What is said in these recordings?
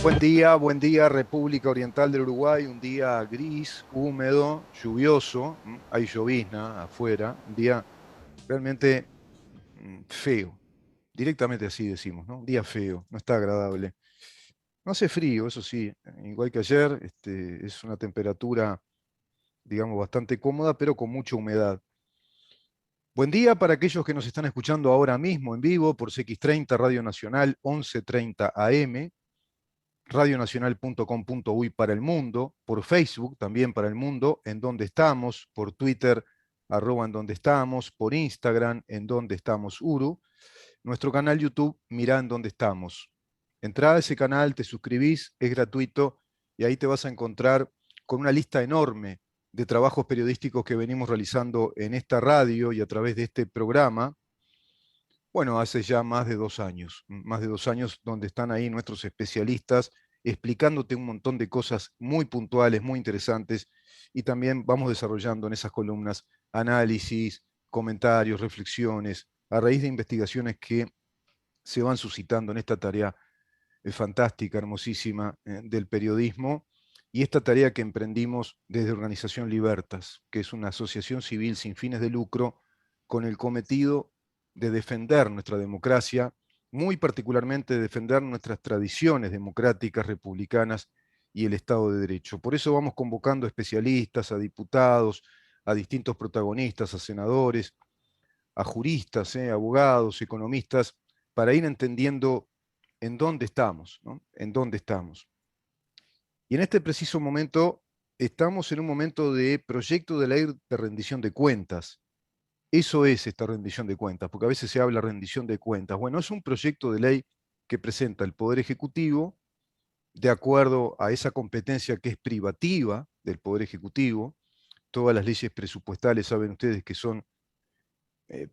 Buen día, República Oriental del Uruguay, un día gris, húmedo, lluvioso, hay llovizna afuera, un día realmente feo, directamente así decimos, ¿no? Un día feo, no está agradable. No hace frío, eso sí, igual que ayer, es una temperatura, digamos, bastante cómoda, pero con mucha humedad. Buen día para aquellos que nos están escuchando ahora mismo en vivo por CX30 Radio Nacional 1130 AM, radionacional.com.uy para el mundo, por Facebook también para el mundo, en donde estamos, por Twitter, arroba en donde estamos, por Instagram, en donde estamos Uru, nuestro canal YouTube, mirá en donde estamos. Entrá a ese canal, te suscribís, es gratuito y ahí te vas a encontrar con una lista enorme de trabajos periodísticos que venimos realizando en esta radio y a través de este programa. Bueno, hace ya más de 2 años donde están ahí nuestros especialistas explicándote un montón de cosas muy puntuales, muy interesantes, y también vamos desarrollando en esas columnas análisis, comentarios, reflexiones, a raíz de investigaciones que se van suscitando en esta tarea fantástica, hermosísima del periodismo, y esta tarea que emprendimos desde Organización Libertas, que es una asociación civil sin fines de lucro con el cometido de defender nuestra democracia, muy particularmente de defender nuestras tradiciones democráticas, republicanas y el Estado de Derecho. Por eso vamos convocando especialistas, a diputados, a distintos protagonistas, a senadores, a juristas, abogados, economistas, para ir entendiendo en dónde estamos, ¿no? En dónde estamos. Y en este preciso momento estamos en un momento de proyecto de ley de rendición de cuentas. Eso es esta rendición de cuentas, porque a veces se habla de rendición de cuentas. Bueno, es un proyecto de ley que presenta el Poder Ejecutivo de acuerdo a esa competencia que es privativa del Poder Ejecutivo. Todas las leyes presupuestales saben ustedes que son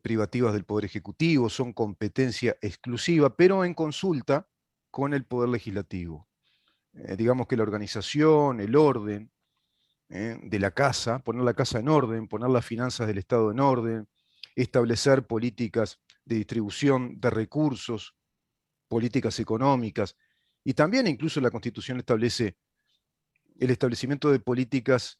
privativas del Poder Ejecutivo, son competencia exclusiva, pero en consulta con el Poder Legislativo. Digamos que la organización, el orden de la casa, poner la casa en orden, poner las finanzas del Estado en orden, establecer políticas de distribución de recursos, políticas económicas, y también incluso la Constitución establece el establecimiento de políticas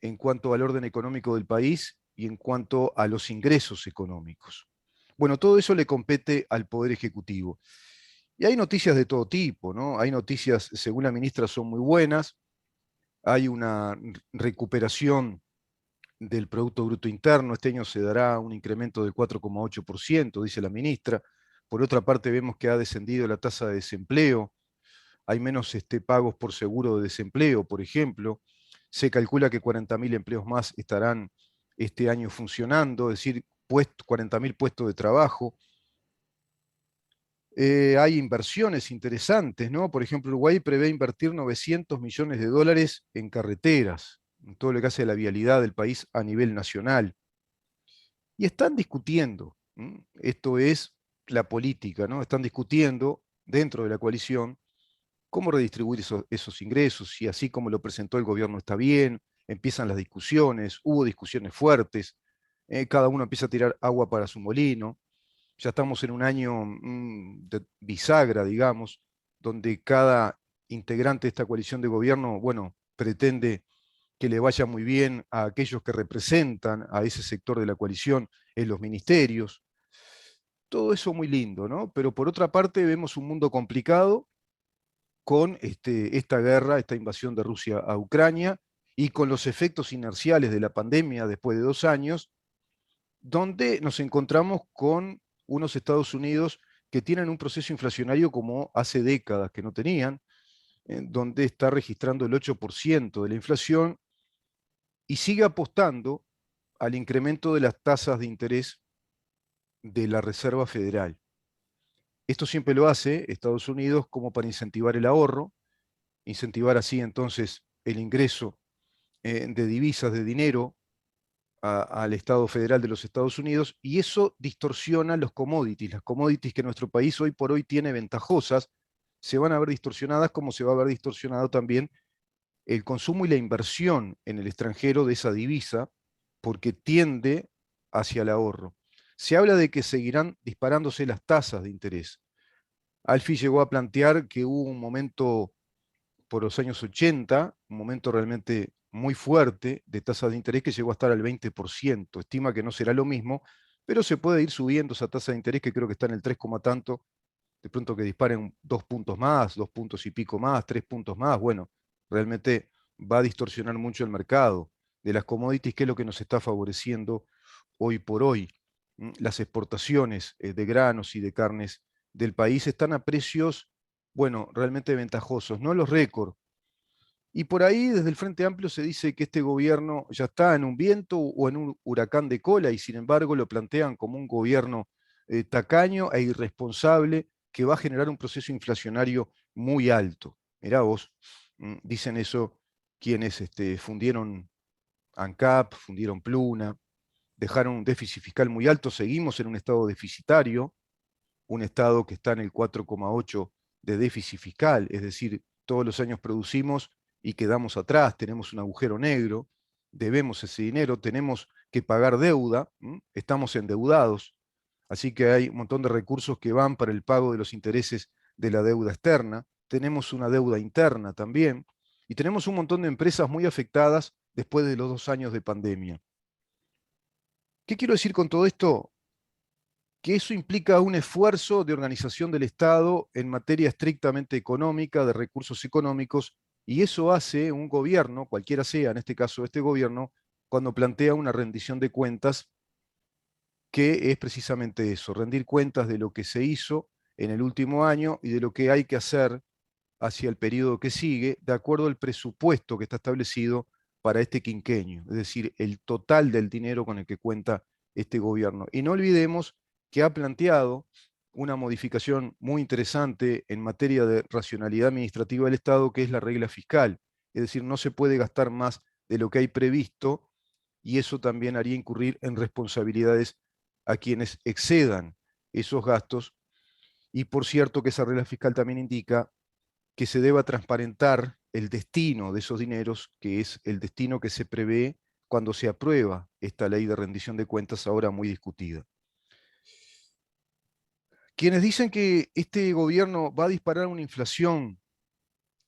en cuanto al orden económico del país y en cuanto a los ingresos económicos. Bueno, todo eso le compete al Poder Ejecutivo. Y hay noticias de todo tipo, ¿no? Hay noticias, según la ministra, son muy buenas. Hay una recuperación del Producto Bruto Interno. Este año se dará un incremento del 4,8%, dice la ministra. Por otra parte, vemos que ha descendido la tasa de desempleo. Hay menos pagos por seguro de desempleo, por ejemplo. Se calcula que 40.000 empleos más estarán este año funcionando, es decir, 40.000 puestos de trabajo. Hay inversiones interesantes, ¿no? Por ejemplo, Uruguay prevé invertir 900 millones de dólares en carreteras, en todo lo que hace a la vialidad del país a nivel nacional. Y están discutiendo, esto es la política, ¿no? Están discutiendo dentro de la coalición cómo redistribuir esos ingresos, y así como lo presentó el gobierno está bien, empiezan las discusiones, hubo discusiones fuertes, cada uno empieza a tirar agua para su molino. Ya estamos en un año de bisagra, digamos, donde cada integrante de esta coalición de gobierno, bueno, pretende que le vaya muy bien a aquellos que representan a ese sector de la coalición en los ministerios. Todo eso muy lindo, ¿no? Pero por otra parte vemos un mundo complicado con esta guerra, esta invasión de Rusia a Ucrania y con los efectos inerciales de la pandemia después de 2 años, donde nos encontramos con unos Estados Unidos que tienen un proceso inflacionario como hace décadas que no tenían, donde está registrando el 8% de la inflación y sigue apostando al incremento de las tasas de interés de la Reserva Federal. Esto siempre lo hace Estados Unidos como para incentivar el ahorro, incentivar así entonces el ingreso de divisas, de dinero al Estado Federal de los Estados Unidos, y eso distorsiona los commodities. Las commodities que nuestro país hoy por hoy tiene ventajosas se van a ver distorsionadas, como se va a ver distorsionado también el consumo y la inversión en el extranjero de esa divisa, porque tiende hacia el ahorro. Se habla de que seguirán disparándose las tasas de interés. Alfie llegó a plantear que hubo un momento por los años 80, un momento realmente muy fuerte de tasas de interés que llegó a estar al 20%. Estima que no será lo mismo, pero se puede ir subiendo esa tasa de interés que creo que está en el 3, tanto, de pronto que disparen 2 puntos más, 2 puntos y pico más, 3 puntos más. Bueno, realmente va a distorsionar mucho el mercado de las commodities, que es lo que nos está favoreciendo hoy por hoy. Las exportaciones de granos y de carnes del país están a precios, bueno, realmente ventajosos, no los récords. Y por ahí, desde el Frente Amplio, se dice que este gobierno ya está en un viento o en un huracán de cola, y sin embargo lo plantean como un gobierno tacaño e irresponsable que va a generar un proceso inflacionario muy alto. Mirá vos, dicen eso quienes fundieron ANCAP, fundieron Pluna, dejaron un déficit fiscal muy alto, seguimos en un estado deficitario, un estado que está en el 4,8 de déficit fiscal, es decir, todos los años producimos y quedamos atrás, tenemos un agujero negro, debemos ese dinero, tenemos que pagar deuda, estamos endeudados, así que hay un montón de recursos que van para el pago de los intereses de la deuda externa, tenemos una deuda interna también, y tenemos un montón de empresas muy afectadas después de los 2 años de pandemia. ¿Qué quiero decir con todo esto? Que eso implica un esfuerzo de organización del Estado en materia estrictamente económica, de recursos económicos, y eso hace un gobierno, cualquiera sea, en este caso este gobierno, cuando plantea una rendición de cuentas, que es precisamente eso, rendir cuentas de lo que se hizo en el último año y de lo que hay que hacer hacia el periodo que sigue, de acuerdo al presupuesto que está establecido para este quinquenio, es decir, el total del dinero con el que cuenta este gobierno. Y no olvidemos que ha planteado una modificación muy interesante en materia de racionalidad administrativa del Estado, que es la regla fiscal. Es decir, no se puede gastar más de lo que hay previsto, y eso también haría incurrir en responsabilidades a quienes excedan esos gastos. Y por cierto que esa regla fiscal también indica que se deba transparentar el destino de esos dineros, que es el destino que se prevé cuando se aprueba esta ley de rendición de cuentas ahora muy discutida. Quienes dicen que este gobierno va a disparar una inflación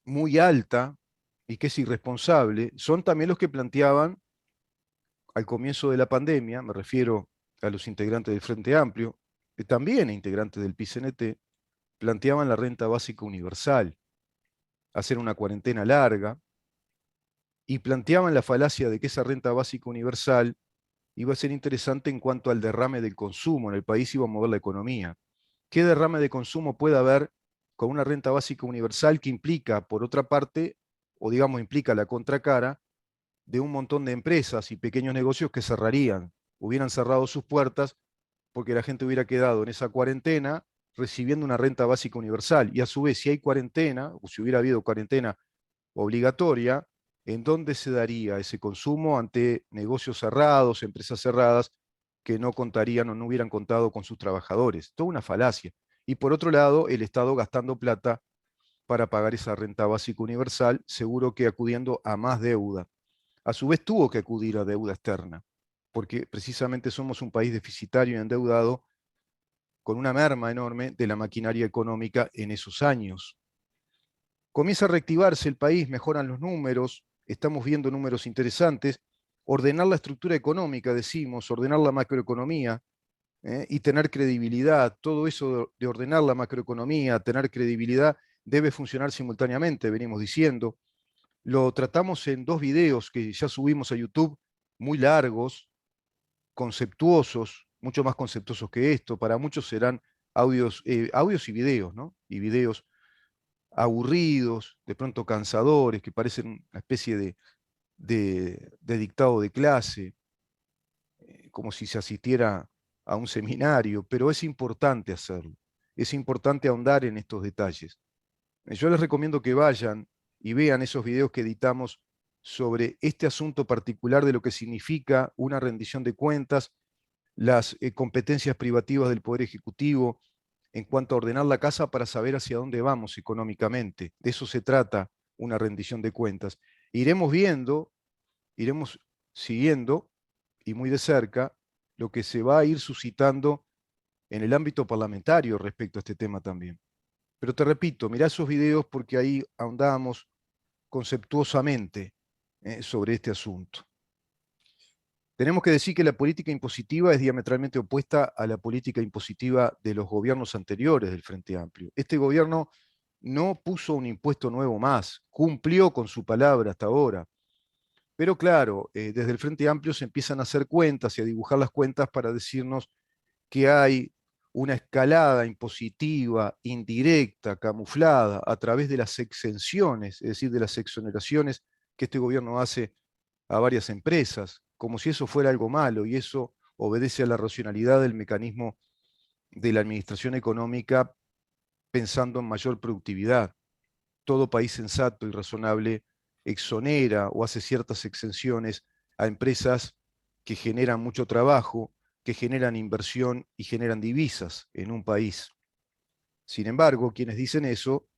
muy alta y que es irresponsable, son también los que planteaban al comienzo de la pandemia, me refiero a los integrantes del Frente Amplio, que también integrantes del PCNT, planteaban la renta básica universal, hacer una cuarentena larga, y planteaban la falacia de que esa renta básica universal iba a ser interesante en cuanto al derrame del consumo en el país, iba a mover la economía. ¿Qué derrame de consumo puede haber con una renta básica universal que implica, por otra parte, o digamos implica la contracara de un montón de empresas y pequeños negocios que cerrarían, hubieran cerrado sus puertas porque la gente hubiera quedado en esa cuarentena recibiendo una renta básica universal? Y a su vez, si hay cuarentena, o si hubiera habido cuarentena obligatoria, ¿en dónde se daría ese consumo ante negocios cerrados, empresas cerradas que no contarían o no hubieran contado con sus trabajadores? Toda una falacia. Y por otro lado, el Estado gastando plata para pagar esa renta básica universal, seguro que acudiendo a más deuda. A su vez tuvo que acudir a deuda externa, porque precisamente somos un país deficitario y endeudado, con una merma enorme de la maquinaria económica en esos años. Comienza a reactivarse el país, mejoran los números, estamos viendo números interesantes, ordenar la estructura económica, decimos, ordenar la macroeconomía, y tener credibilidad. Todo eso de ordenar la macroeconomía, tener credibilidad, debe funcionar simultáneamente, venimos diciendo. Lo tratamos en 2 videos que ya subimos a YouTube, muy largos, conceptuosos, mucho más conceptuosos que esto. Para muchos serán audios y videos, ¿no? Y videos aburridos, de pronto cansadores, que parecen una especie de dictado de clase, como si se asistiera a un seminario, pero es importante hacerlo, es importante ahondar en estos detalles. Yo les recomiendo que vayan y vean esos videos que editamos sobre este asunto particular de lo que significa una rendición de cuentas, las competencias privativas del Poder Ejecutivo en cuanto a ordenar la casa para saber hacia dónde vamos económicamente. De eso se trata una rendición de cuentas. Iremos viendo, iremos siguiendo y muy de cerca lo que se va a ir suscitando en el ámbito parlamentario respecto a este tema también. Pero te repito, mirá esos videos porque ahí ahondamos conceptuosamente sobre este asunto. Tenemos que decir que la política impositiva es diametralmente opuesta a la política impositiva de los gobiernos anteriores del Frente Amplio. Este gobierno no puso un impuesto nuevo más, cumplió con su palabra hasta ahora. Pero claro, desde el Frente Amplio se empiezan a hacer cuentas y a dibujar las cuentas para decirnos que hay una escalada impositiva, indirecta, camuflada, a través de las exenciones, es decir, de las exoneraciones que este gobierno hace a varias empresas, como si eso fuera algo malo, y eso obedece a la racionalidad del mecanismo de la administración económica pensando en mayor productividad. Todo país sensato y razonable exonera o hace ciertas exenciones a empresas que generan mucho trabajo, que generan inversión y generan divisas en un país. Sin embargo, quienes dicen eso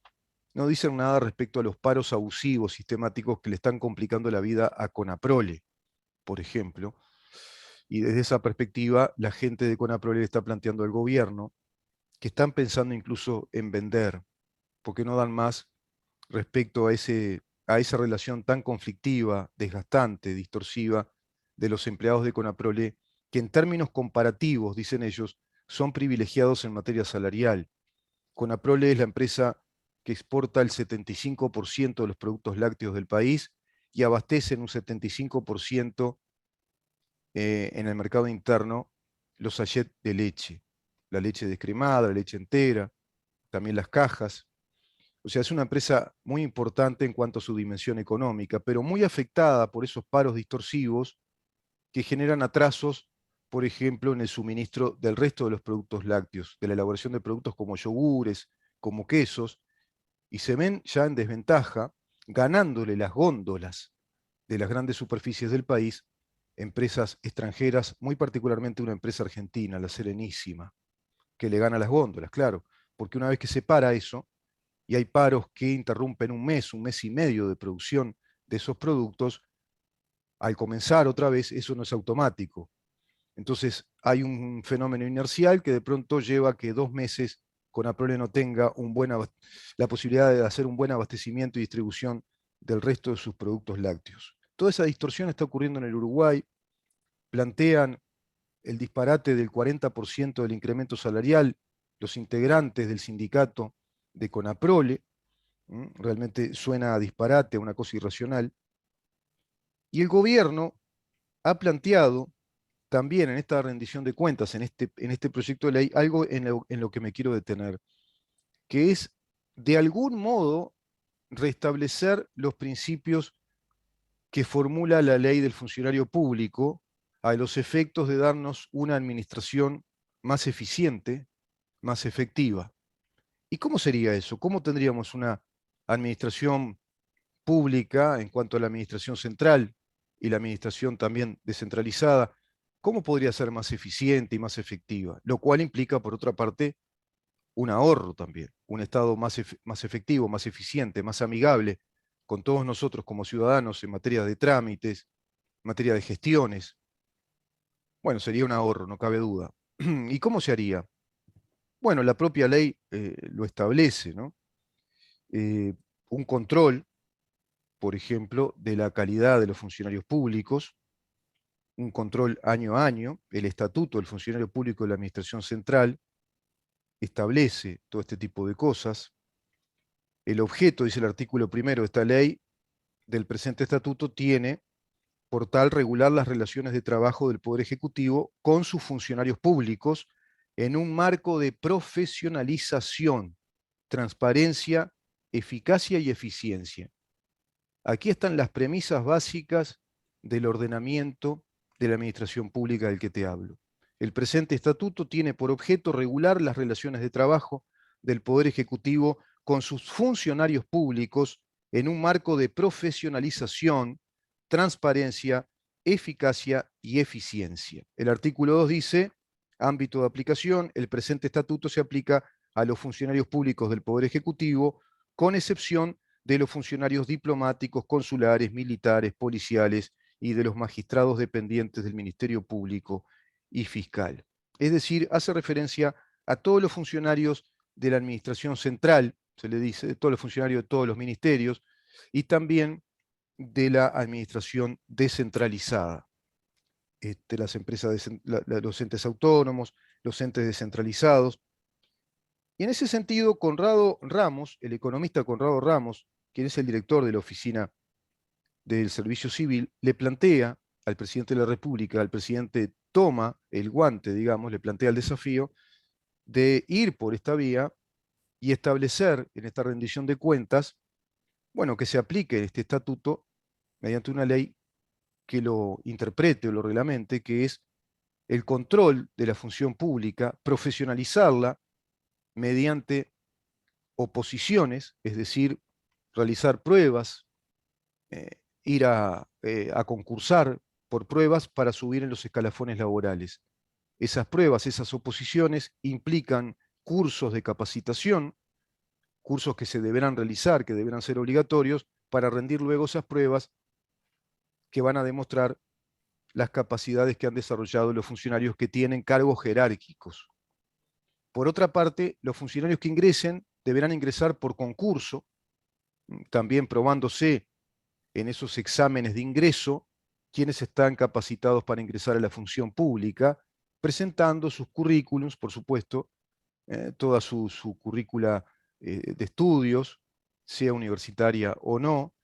no dicen nada respecto a los paros abusivos sistemáticos que le están complicando la vida a Conaprole, por ejemplo. Y desde esa perspectiva, la gente de Conaprole le está planteando al gobierno que están pensando incluso en vender, porque no dan más respecto a esa relación tan conflictiva, desgastante, distorsiva de los empleados de Conaprole, que en términos comparativos, dicen ellos, son privilegiados en materia salarial. Conaprole es la empresa que exporta el 75% de los productos lácteos del país y abastece en un 75% en el mercado interno los sachets de leche, la leche descremada, la leche entera, también las cajas. O sea, es una empresa muy importante en cuanto a su dimensión económica, pero muy afectada por esos paros distorsivos que generan atrasos, por ejemplo, en el suministro del resto de los productos lácteos, de la elaboración de productos como yogures, como quesos, y se ven ya en desventaja, ganándole las góndolas de las grandes superficies del país, empresas extranjeras, muy particularmente una empresa argentina, la Serenísima, que le gana las góndolas, claro, porque una vez que se para eso, y hay paros que interrumpen un mes y medio de producción de esos productos, al comenzar otra vez, eso no es automático. Entonces hay un fenómeno inercial que de pronto lleva a que 2 meses Conaprole no tenga la posibilidad de hacer un buen abastecimiento y distribución del resto de sus productos lácteos. Toda esa distorsión está ocurriendo en el Uruguay. Plantean el disparate del 40% del incremento salarial los integrantes del sindicato de Conaprole. Realmente suena a disparate, a una cosa irracional. Y el gobierno ha planteado también en esta rendición de cuentas, en este proyecto de ley, algo en lo que me quiero detener, que es de algún modo restablecer los principios que formula la ley del funcionario público a los efectos de darnos una administración más eficiente, más efectiva. ¿Y cómo sería eso? ¿Cómo tendríamos una administración pública en cuanto a la administración central y la administración también descentralizada? ¿Cómo podría ser más eficiente y más efectiva? Lo cual implica, por otra parte, un ahorro también, un Estado más efectivo, más eficiente, más amigable con todos nosotros como ciudadanos en materia de trámites, en materia de gestiones. Bueno, sería un ahorro, no cabe duda. ¿Y cómo se haría? Bueno, la propia ley lo establece, ¿no? Eh, un control, por ejemplo, de la calidad de los funcionarios públicos, un control año a año. El Estatuto del Funcionario Público de la Administración Central establece todo este tipo de cosas. El objeto, dice el artículo primero de esta ley, del presente estatuto tiene por tal regular las relaciones de trabajo del Poder Ejecutivo con sus funcionarios públicos en un marco de profesionalización, transparencia, eficacia y eficiencia. Aquí están las premisas básicas del ordenamiento de la administración pública del que te hablo. El presente estatuto tiene por objeto regular las relaciones de trabajo del Poder Ejecutivo con sus funcionarios públicos en un marco de profesionalización, transparencia, eficacia y eficiencia. El artículo 2 dice, ámbito de aplicación, el presente estatuto se aplica a los funcionarios públicos del Poder Ejecutivo, con excepción de los funcionarios diplomáticos, consulares, militares, policiales y de los magistrados dependientes del Ministerio Público y fiscal. Es decir, hace referencia a todos los funcionarios de la administración central, se le dice, de todos los funcionarios de todos los ministerios, y también de la administración descentralizada. Las empresas, los entes autónomos, los entes descentralizados. Y en ese sentido, Conrado Ramos, el economista Conrado Ramos, quien es el director de la Oficina del Servicio Civil, le plantea al presidente de la República, al presidente toma el guante, digamos, le plantea el desafío de ir por esta vía y establecer en esta rendición de cuentas, bueno, que se aplique este estatuto mediante una ley que lo interprete o lo reglamente, que es el control de la función pública, profesionalizarla mediante oposiciones, es decir, realizar pruebas, ir a concursar por pruebas para subir en los escalafones laborales. Esas pruebas, esas oposiciones implican cursos de capacitación, cursos que se deberán realizar, que deberán ser obligatorios, para rendir luego esas pruebas que van a demostrar las capacidades que han desarrollado los funcionarios que tienen cargos jerárquicos. Por otra parte, los funcionarios que ingresen deberán ingresar por concurso, también probándose en esos exámenes de ingreso quienes están capacitados para ingresar a la función pública, presentando sus currículums, por supuesto, toda su currícula de estudios, sea universitaria o no,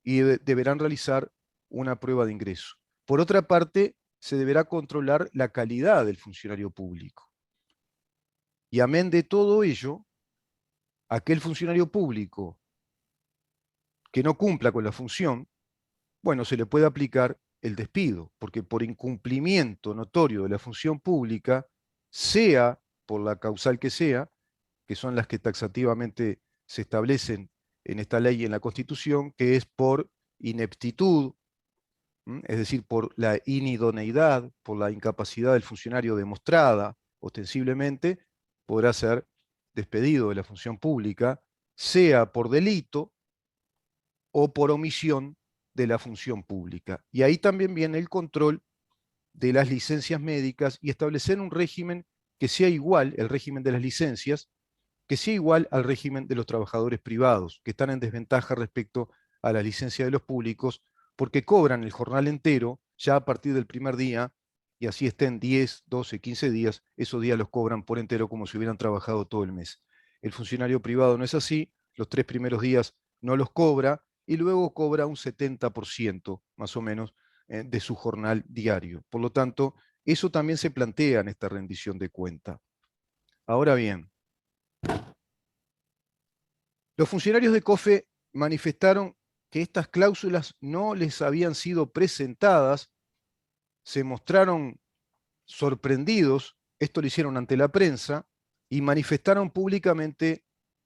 y deberán realizar una prueba de ingreso. Por otra parte, se deberá controlar la calidad del funcionario público. Y amén de todo ello, aquel funcionario público que no cumpla con la función, bueno, se le puede aplicar el despido, porque por incumplimiento notorio de la función pública, sea por la causal que son las que taxativamente se establecen en esta ley y en la Constitución, que es por ineptitud, es decir, por la inidoneidad, por la incapacidad del funcionario demostrada ostensiblemente, podrá ser despedido de la función pública, sea por delito o por omisión de la función pública. Y ahí también viene el control de las licencias médicas y establecer un régimen que sea igual, el régimen de las licencias, que sea igual al régimen de los trabajadores privados, que están en desventaja respecto a la licencia de los públicos, porque cobran el jornal entero ya a partir del primer día, y así estén 10, 12, 15 días, esos días los cobran por entero como si hubieran trabajado todo el mes. El funcionario privado no es así, los 3 primeros días no los cobra, y luego cobra un 70% más o menos de su jornal diario. Por lo tanto, eso también se plantea en esta rendición de cuenta. Ahora bien, los funcionarios de COFE manifestaron que estas cláusulas no les habían sido presentadas, se mostraron sorprendidos, esto lo hicieron ante la prensa, y manifestaron públicamente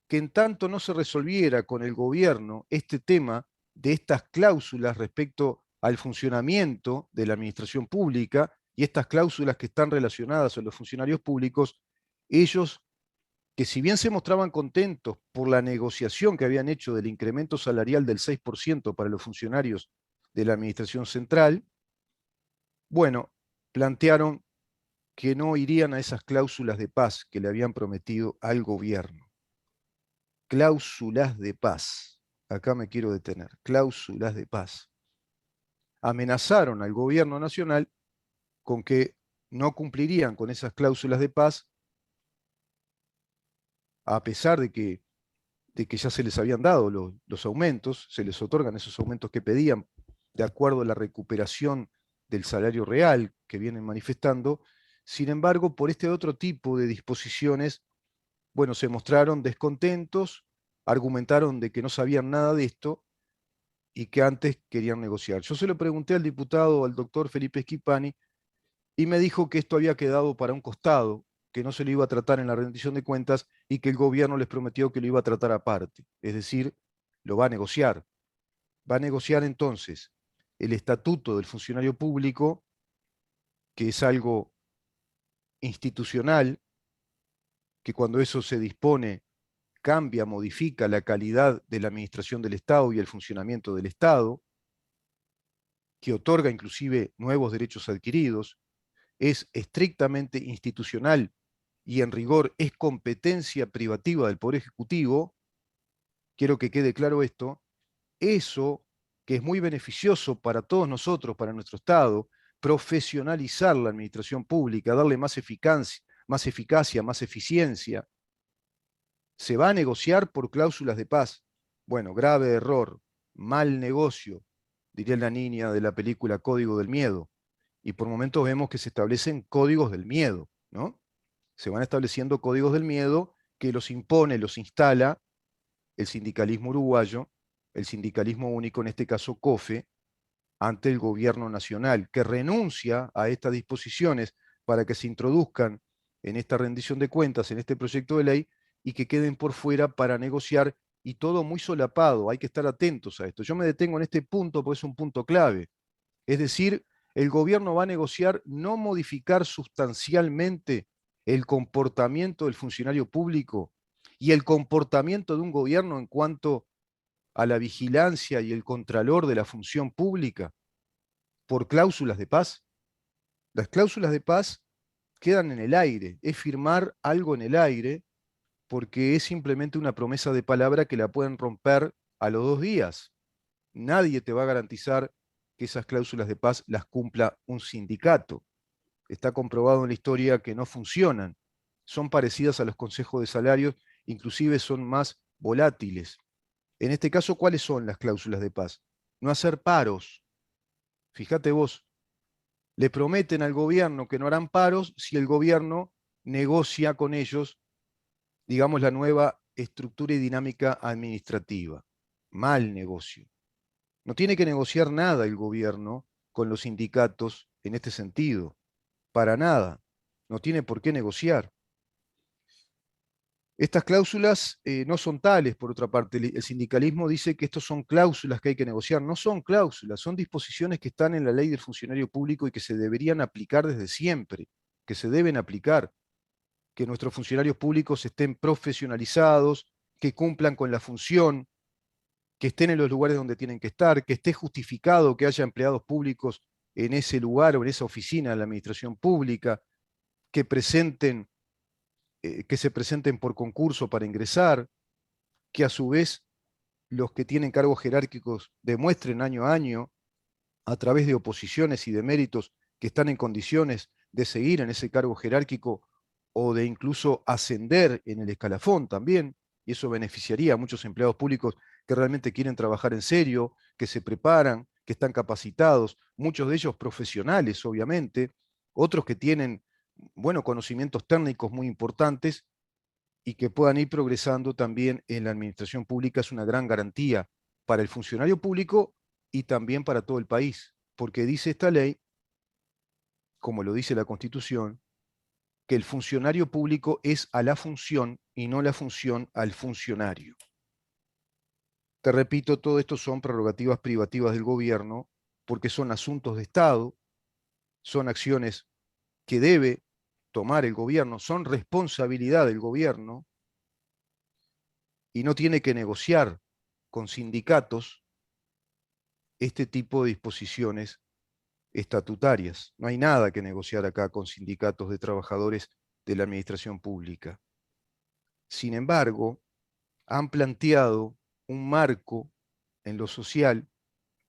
que en tanto no se resolviera con el gobierno este tema de estas cláusulas respecto al funcionamiento de la administración pública y estas cláusulas que están relacionadas a los funcionarios públicos, ellos, que si bien se mostraban contentos por la negociación que habían hecho del incremento salarial del 6% para los funcionarios de la administración central, bueno, plantearon que no irían a esas cláusulas de paz que le habían prometido al gobierno. Cláusulas de paz. Acá me quiero detener. Cláusulas de paz. Amenazaron al gobierno nacional con que no cumplirían con esas cláusulas de paz, a pesar de que ya se les habían dado los aumentos, se les otorgan esos aumentos que pedían de acuerdo a la recuperación del salario real que vienen manifestando. Sin embargo, por este otro tipo de disposiciones, bueno, se mostraron descontentos, argumentaron de que no sabían nada de esto y que antes querían negociar. Yo se lo pregunté al diputado, al doctor Felipe Schipani, y me dijo que esto había quedado para un costado, que no se lo iba a tratar en la rendición de cuentas y que el gobierno les prometió que lo iba a tratar aparte. Es decir, lo va a negociar. Va a negociar entonces el estatuto del funcionario público, que es algo institucional, que cuando eso se dispone cambia, modifica la calidad de la administración del Estado y el funcionamiento del Estado, que otorga inclusive nuevos derechos adquiridos, es estrictamente institucional y en rigor es competencia privativa del Poder Ejecutivo, quiero que quede claro esto, eso que es muy beneficioso para todos nosotros, para nuestro Estado, profesionalizar la administración pública, darle más eficacia, más eficiencia, se va a negociar por cláusulas de paz. Bueno, grave error, mal negocio, diría la niña de la película Código del Miedo. Y por momentos vemos que se establecen códigos del miedo, ¿no? Se van estableciendo códigos del miedo que los impone, los instala el sindicalismo uruguayo, el sindicalismo único, en este caso COFE, ante el gobierno nacional, que renuncia a estas disposiciones para que se introduzcan en esta rendición de cuentas, en este proyecto de ley, y que queden por fuera para negociar, y todo muy solapado. Hay que estar atentos a esto. Yo me detengo en este punto porque es un punto clave. Es decir, el gobierno va a negociar no modificar sustancialmente el comportamiento del funcionario público y el comportamiento de un gobierno en cuanto a la vigilancia y el contralor de la función pública por cláusulas de paz. Las cláusulas de paz quedan en el aire, es firmar algo en el aire porque es simplemente una promesa de palabra que la pueden romper a los 2 días. Nadie te va a garantizar que esas cláusulas de paz las cumpla un sindicato. Está comprobado en la historia que no funcionan. Son parecidas a los consejos de salarios, inclusive son más volátiles. En este caso, ¿cuáles son las cláusulas de paz? No hacer paros. Fíjate vos, le prometen al gobierno que no harán paros si el gobierno negocia con ellos, digamos, la nueva estructura y dinámica administrativa. Mal negocio. No tiene que negociar nada el gobierno con los sindicatos en este sentido. Para nada. No tiene por qué negociar. Estas cláusulas no son tales, por otra parte. El sindicalismo dice que estos son cláusulas que hay que negociar. No son cláusulas, son disposiciones que están en la ley del funcionario público y que se deberían aplicar desde siempre, que se deben aplicar, que nuestros funcionarios públicos estén profesionalizados, que cumplan con la función, que estén en los lugares donde tienen que estar, que esté justificado que haya empleados públicos en ese lugar o en esa oficina de la administración pública, que presenten que se presenten por concurso para ingresar, que a su vez los que tienen cargos jerárquicos demuestren año a año, a través de oposiciones y de méritos, que están en condiciones de seguir en ese cargo jerárquico o de incluso ascender en el escalafón también, y eso beneficiaría a muchos empleados públicos que realmente quieren trabajar en serio, que se preparan, que están capacitados, muchos de ellos profesionales, obviamente, otros que tienen, bueno, conocimientos técnicos muy importantes y que puedan ir progresando también en la administración pública es una gran garantía para el funcionario público y también para todo el país, porque dice esta ley, como lo dice la Constitución, que el funcionario público es a la función y no la función al funcionario. Te repito, todo esto son prerrogativas privativas del gobierno, porque son asuntos de Estado, son acciones que debe tomar el gobierno, son responsabilidad del gobierno, y no tiene que negociar con sindicatos este tipo de disposiciones estatutarias. No hay nada que negociar acá con sindicatos de trabajadores de la administración pública. Sin embargo, han planteado un marco en lo social,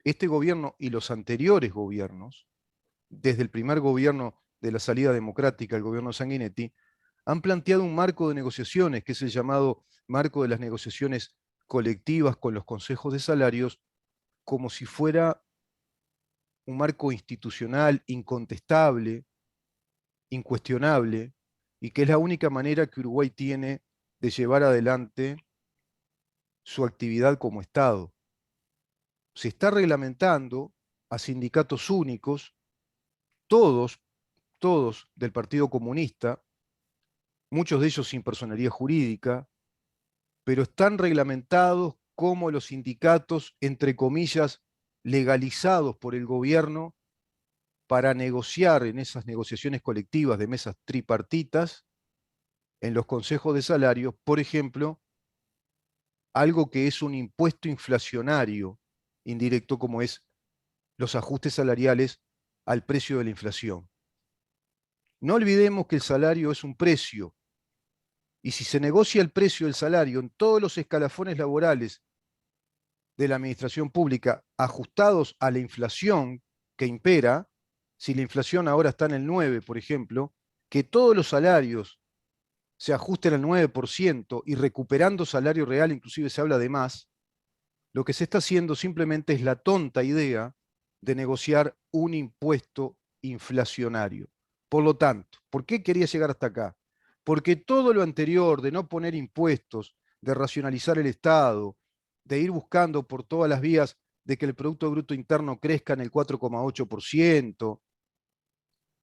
este gobierno y los anteriores gobiernos, desde el primer gobierno de la salida democrática, el gobierno Sanguinetti, han planteado un marco de negociaciones, que es el llamado marco de las negociaciones colectivas con los consejos de salarios, como si fuera un marco institucional incontestable, incuestionable, y que es la única manera que Uruguay tiene de llevar adelante su actividad como Estado. Se está reglamentando a sindicatos únicos, todos, todos del Partido Comunista, muchos de ellos sin personería jurídica, pero están reglamentados como los sindicatos, entre comillas, legalizados por el gobierno para negociar en esas negociaciones colectivas de mesas tripartitas, en los consejos de salarios, por ejemplo, algo que es un impuesto inflacionario indirecto como es los ajustes salariales al precio de la inflación. No olvidemos que el salario es un precio, y si se negocia el precio del salario en todos los escalafones laborales de la administración pública ajustados a la inflación que impera, si la inflación ahora está en el 9, por ejemplo, que todos los salarios se ajusten al 9% y recuperando salario real, inclusive se habla de más, lo que se está haciendo simplemente es la tonta idea de negociar un impuesto inflacionario. Por lo tanto, ¿por qué quería llegar hasta acá? Porque todo lo anterior de no poner impuestos, de racionalizar el Estado, de ir buscando por todas las vías de que el Producto Bruto Interno crezca en el 4,8%,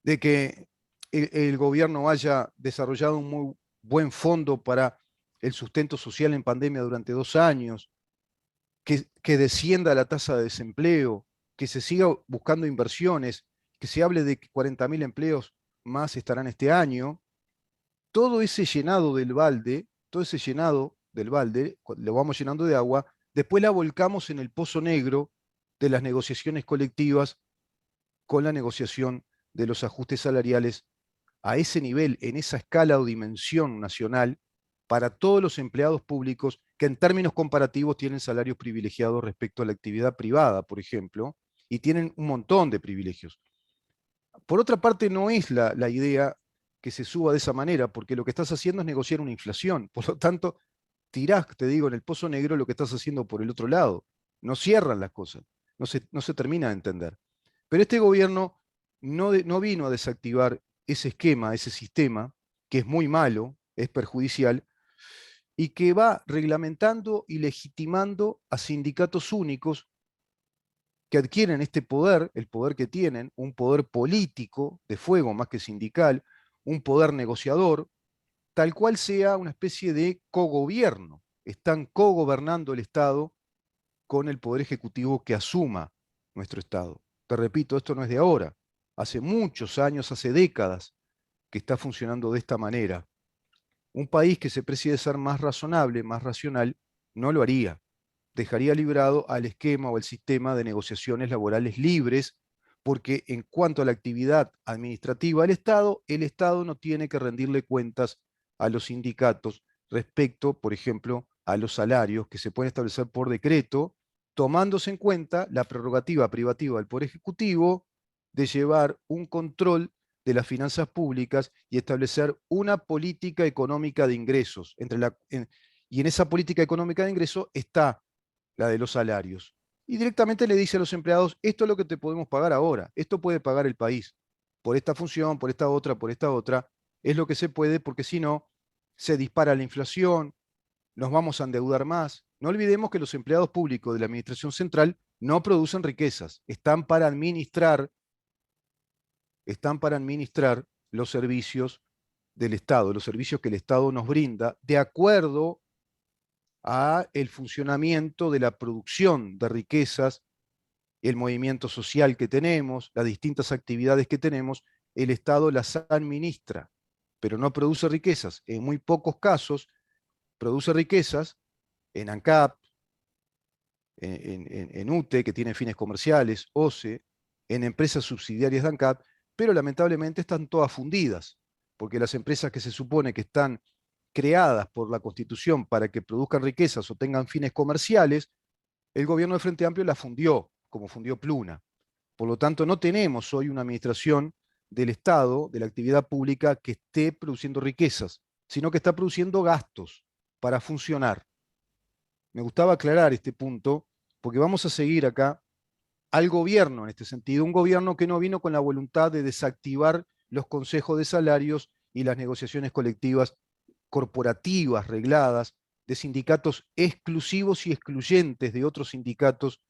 de que el gobierno haya desarrollado un muy buen fondo para el sustento social en pandemia durante 2 años, que descienda la tasa de desempleo, que se siga buscando inversiones, que se hable de que 40.000 empleos más estarán este año. Todo ese llenado del balde, todo ese llenado del balde, lo vamos llenando de agua, después la volcamos en el pozo negro de las negociaciones colectivas con la negociación de los ajustes salariales a ese nivel, en esa escala o dimensión nacional, para todos los empleados públicos que en términos comparativos tienen salarios privilegiados respecto a la actividad privada, por ejemplo, y tienen un montón de privilegios. Por otra parte, no es la idea que se suba de esa manera, porque lo que estás haciendo es negociar una inflación. Por lo tanto, tirás, te digo, en el pozo negro lo que estás haciendo por el otro lado. No cierran las cosas, no se termina de entender. Pero este gobierno no vino a desactivar ese esquema, ese sistema, que es muy malo, es perjudicial, y que va reglamentando y legitimando a sindicatos únicos que adquieren este poder, el poder que tienen, un poder político de fuego más que sindical, un poder negociador, tal cual sea una especie de cogobierno. Están cogobernando el Estado con el poder ejecutivo que asuma nuestro Estado. Te repito, esto no es de ahora. Hace muchos años, hace décadas, que está funcionando de esta manera. Un país que se precie de ser más razonable, más racional, no lo haría. Dejaría librado al esquema o al sistema de negociaciones laborales libres, porque en cuanto a la actividad administrativa del Estado, el Estado no tiene que rendirle cuentas a los sindicatos respecto, por ejemplo, a los salarios que se pueden establecer por decreto, tomándose en cuenta la prerrogativa privativa del Poder Ejecutivo de llevar un control de las finanzas públicas y establecer una política económica de ingresos. Y en esa política económica de ingresos está la de los salarios. Y directamente le dice a los empleados, esto es lo que te podemos pagar ahora, esto puede pagar el país, por esta función, por esta otra, es lo que se puede, porque si no, se dispara la inflación, nos vamos a endeudar más. No olvidemos que los empleados públicos de la Administración Central no producen riquezas, están para administrar los servicios del Estado, los servicios que el Estado nos brinda, de acuerdo a el funcionamiento de la producción de riquezas, el movimiento social que tenemos, las distintas actividades que tenemos, el Estado las administra, pero no produce riquezas. En muy pocos casos produce riquezas en ANCAP, en UTE, que tiene fines comerciales, OCE, en empresas subsidiarias de ANCAP, pero lamentablemente están todas fundidas, porque las empresas que se supone que están creadas por la Constitución para que produzcan riquezas o tengan fines comerciales, el gobierno de Frente Amplio las fundió, como fundió Pluna. Por lo tanto, no tenemos hoy una administración del Estado, de la actividad pública, que esté produciendo riquezas, sino que está produciendo gastos para funcionar. Me gustaba aclarar este punto, porque vamos a seguir acá al gobierno en este sentido, un gobierno que no vino con la voluntad de desactivar los consejos de salarios y las negociaciones colectivas corporativas regladas, de sindicatos exclusivos y excluyentes de otros sindicatos,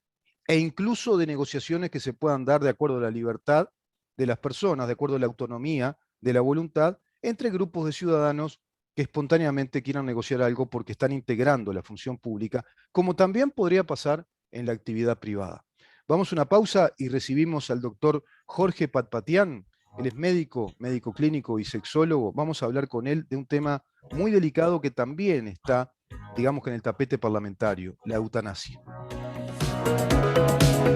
e incluso de negociaciones que se puedan dar de acuerdo a la libertad de las personas, de acuerdo a la autonomía de la voluntad, entre grupos de ciudadanos que espontáneamente quieran negociar algo porque están integrando la función pública, como también podría pasar en la actividad privada. Vamos a una pausa y recibimos al doctor Jorge Patpatian. Él es médico, médico clínico y sexólogo. Vamos a hablar con él de un tema muy delicado que también está, digamos que en el tapete parlamentario, la eutanasia.